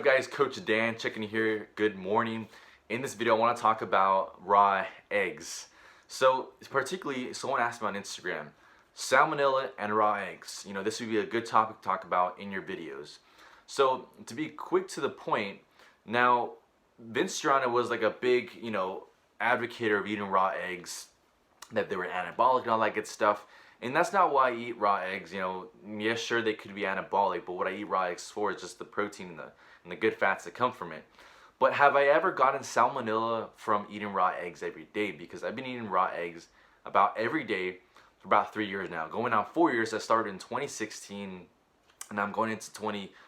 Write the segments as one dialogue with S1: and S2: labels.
S1: up guys, Coach Dan checking here. Good morning. In this video I want to talk about raw eggs. So particularly someone asked me on Instagram, salmonella and raw eggs. You know, this would be a good topic to talk about in your videos. So to be quick to the point, now Vince Gironda was like a big, advocate of eating raw eggs, that they were anabolic and all that good stuff. And that's not why I eat raw eggs. Yes, sure, they could be anabolic, but what I eat raw eggs for is just the protein and the good fats that come from it. But have I ever gotten salmonella from eating raw eggs every day? Because I've been eating raw eggs about every day for about 3 years now. Going on 4 years. I started in 2016, and I'm going into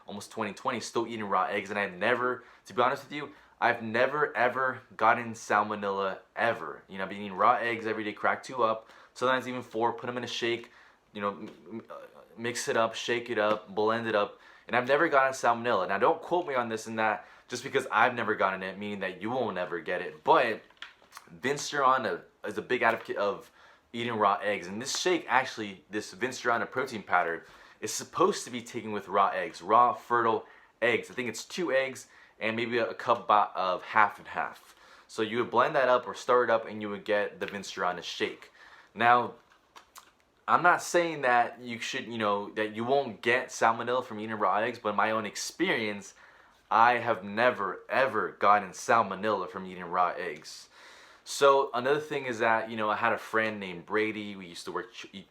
S1: almost 2020, still eating raw eggs. And I've never, to be honest with you, I've never ever gotten salmonella ever. I've been eating raw eggs every day, crack 2 up, sometimes even 4, put them in a shake, mix it up, shake it up, blend it up, and I've never gotten salmonella. Now don't quote me on this and that just because I've never gotten it, meaning that you will never get it. But Vince Gironda is a big advocate of eating raw eggs, and this shake, actually, this Vince Gironda protein powder, is supposed to be taken with raw eggs, raw fertile eggs. I think it's 2 eggs and maybe a cup of half and half. So you would blend that up or stir it up and you would get the Vince Gironda shake. Now, I'm not saying that you should, that you won't get salmonella from eating raw eggs, but in my own experience, I have never ever gotten salmonella from eating raw eggs. So another thing is that, I had a friend named Brady. We used to work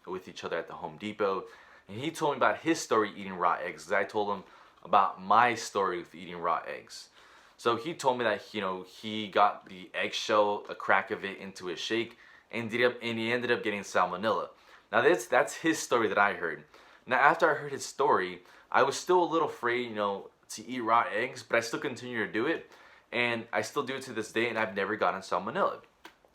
S1: with each other at the Home Depot, and he told me about his story eating raw eggs. I told him about my story with eating raw eggs. So he told me that, he got the eggshell, a crack of it, into his shake, and he ended up getting salmonella. Now that's his story that I heard. Now after I heard his story, I was still a little afraid, to eat raw eggs, but I still continue to do it, and I still do it to this day, and I've never gotten salmonella.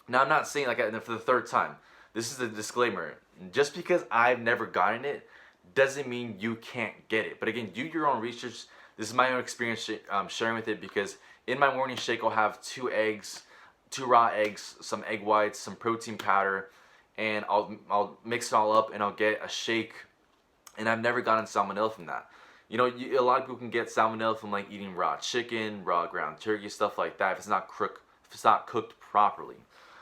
S1: Now I'm not saying like for the 3rd time. This is a disclaimer. Just because I've never gotten it doesn't mean you can't get it. But again, do your own research. This is my own experience sharing with it, because in my morning shake I'll have 2 eggs, 2 raw eggs, some egg whites, some protein powder, and I'll mix it all up and I'll get a shake, and I've never gotten salmonella from that. A lot of people can get salmonella from like eating raw chicken, raw ground turkey, stuff like that, if it's not cooked properly.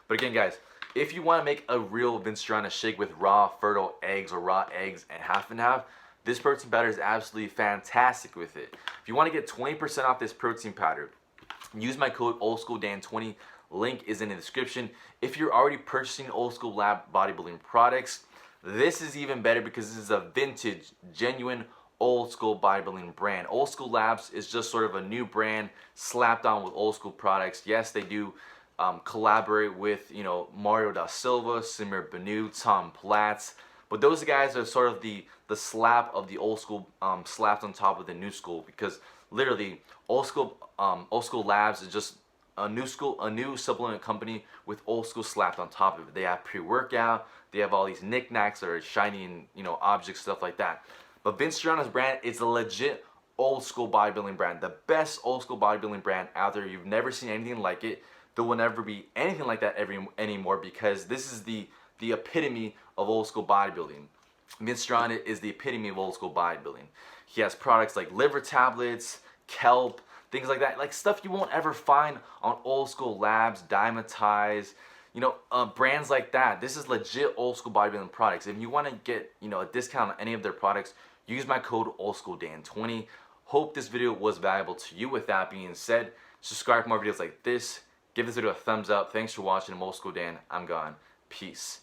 S1: But again, guys, if you want to make a real Vince Gironda shake with raw fertile eggs or raw eggs and half and half, this protein powder is absolutely fantastic with it. If you want to get 20% off this protein powder, use my code OldSchoolDan20. Link is in the description. If you're already purchasing Old School Lab bodybuilding products, this is even better because this is a vintage, genuine Old School bodybuilding brand. Old School Labs is just sort of a new brand slapped on with Old School products. Yes, they do collaborate with, Mario da Silva, Samir Banu, Tom Platz, but those guys are sort of the slap of the Old School slapped on top of the New School, because literally Old School Labs is just a new supplement company with Old School slapped on top of it. They have pre-workout, they have all these knickknacks that are shiny and objects, stuff like that. But Vince Gironda's brand is a legit Old School bodybuilding brand, the best Old School bodybuilding brand out there. You've never seen anything like it. There will never be anything like that anymore, because this is the epitome of Old School bodybuilding. Vince Gironda is the epitome of Old School bodybuilding. He has products like liver tablets, kelp, things like that, like stuff you won't ever find on Old School Labs, Dymatize, brands like that. This is legit Old School bodybuilding products. If you want to get, a discount on any of their products, use my code OldSchoolDan20. Hope this video was valuable to you. With that being said, subscribe for more videos like this. Give this video a thumbs up. Thanks for watching. I'm Old School Dan. I'm gone. Peace.